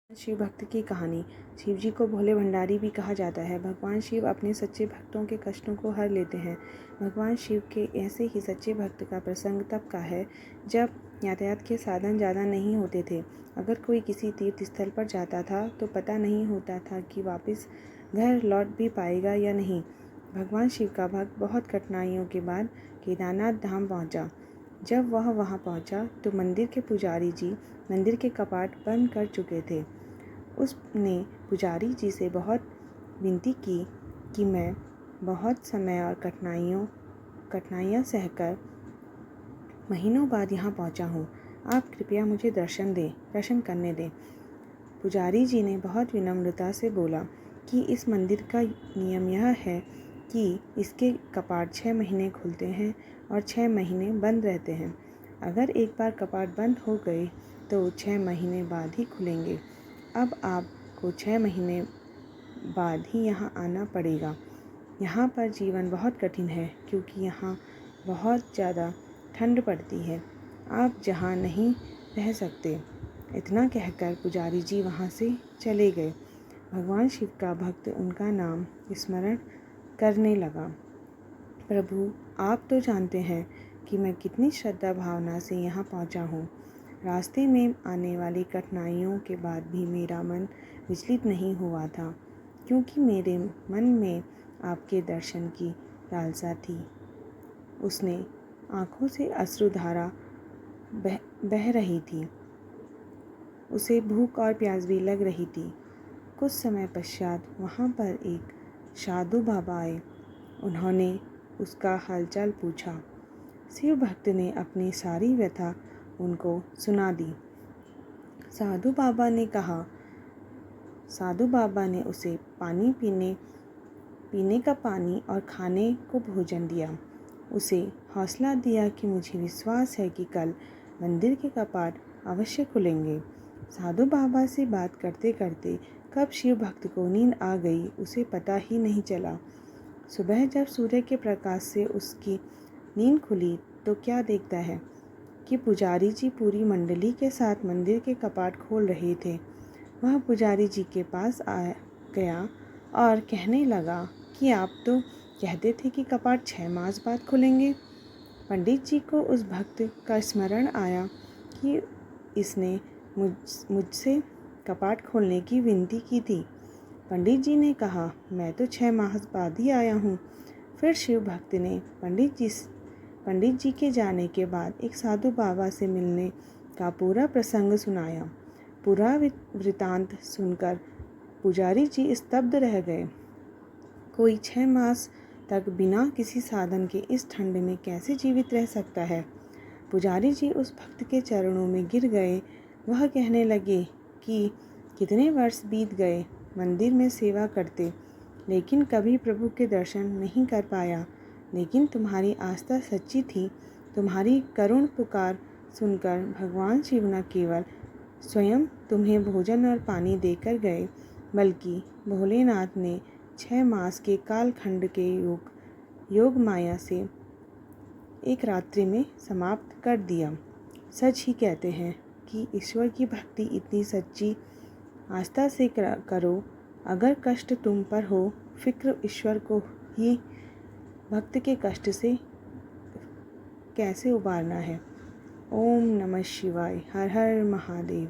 शिव भक्त की कहानी। शिव जी को भोले भंडारी भी कहा जाता है। भगवान शिव अपने सच्चे भक्तों के कष्टों को हर लेते हैं। भगवान शिव के ऐसे ही सच्चे भक्त का प्रसंग तब का है जब यातायात के साधन ज़्यादा नहीं होते थे। अगर कोई किसी तीर्थ स्थल पर जाता था तो पता नहीं होता था कि वापस घर लौट भी पाएगा या नहीं। भगवान शिव का भक्त बहुत कठिनाइयों के बाद केदारनाथ धाम पहुँचा। जब वह वहाँ पहुँचा तो मंदिर के पुजारी जी मंदिर के कपाट बंद कर चुके थे। उसने पुजारी जी से बहुत विनती की कि मैं बहुत समय और कठिनाइयाँ सहकर महीनों बाद यहाँ पहुँचा हूँ। आप कृपया मुझे दर्शन करने दें। पुजारी जी ने बहुत विनम्रता से बोला कि इस मंदिर का नियम यह है कि इसके कपाट 6 महीने खुलते हैं और 6 महीने बंद रहते हैं। अगर एक बार कपाट बंद हो गए तो 6 महीने बाद ही खुलेंगे। अब आपको 6 महीने बाद ही यहाँ आना पड़ेगा। यहाँ पर जीवन बहुत कठिन है क्योंकि यहाँ बहुत ज़्यादा ठंड पड़ती है। आप जहाँ नहीं रह सकते। इतना कहकर पुजारी जी वहाँ से चले गए। भगवान शिव का भक्त उनका नाम स्मरण करने लगा। प्रभु, आप तो जानते हैं कि मैं कितनी श्रद्धा भावना से यहाँ पहुँचा हूँ। रास्ते में आने वाली कठिनाइयों के बाद भी मेरा मन विचलित नहीं हुआ था क्योंकि मेरे मन में आपके दर्शन की लालसा थी। उसने आँखों से अश्रुधारा बह रही थी। उसे भूख और प्यास भी लग रही थी। कुछ समय पश्चात वहाँ पर एक साधु बाबा आए। उन्होंने उसका हालचाल पूछा। शिव भक्त ने अपनी सारी व्यथा उनको सुना दी। साधु बाबा ने उसे पीने का पानी और खाने को भोजन दिया। उसे हौसला दिया कि मुझे विश्वास है कि कल मंदिर के कपाट अवश्य खुलेंगे। साधु बाबा से बात करते करते कब शिव भक्त को नींद आ गई उसे पता ही नहीं चला। सुबह जब सूर्य के प्रकाश से उसकी नींद खुली तो क्या देखता है कि पुजारी जी पूरी मंडली के साथ मंदिर के कपाट खोल रहे थे। वह पुजारी जी के पास आ गया और कहने लगा कि आप तो कहते थे कि कपाट 6 मास बाद खुलेंगे। पंडित जी को उस भक्त का स्मरण आया कि इसने मुझसे कपाट खोलने की विनती की थी। पंडित जी ने कहा, मैं तो 6 माह बाद ही आया हूँ। फिर शिव भक्त ने पंडित जी के जाने के बाद एक साधु बाबा से मिलने का पूरा प्रसंग सुनाया। पूरा वृतांत सुनकर पुजारी जी स्तब्ध रह गए। कोई 6 मास तक बिना किसी साधन के इस ठंड में कैसे जीवित रह सकता है। पुजारी जी उस भक्त के चरणों में गिर गए। वह कहने लगे कि कितने वर्ष बीत गए मंदिर में सेवा करते, लेकिन कभी प्रभु के दर्शन नहीं कर पाया। लेकिन तुम्हारी आस्था सच्ची थी। तुम्हारी करुण पुकार सुनकर भगवान शिव न केवल स्वयं तुम्हें भोजन और पानी देकर गए, बल्कि भोलेनाथ ने 6 मास के कालखंड के योग माया से एक रात्रि में समाप्त कर दिया। सच ही कहते हैं कि ईश्वर की भक्ति इतनी सच्ची आस्था से करो। अगर कष्ट तुम पर हो, फिक्र ईश्वर को ही भक्त के कष्ट से कैसे उबारना है। ओम नमः शिवाय। हर हर महादेव।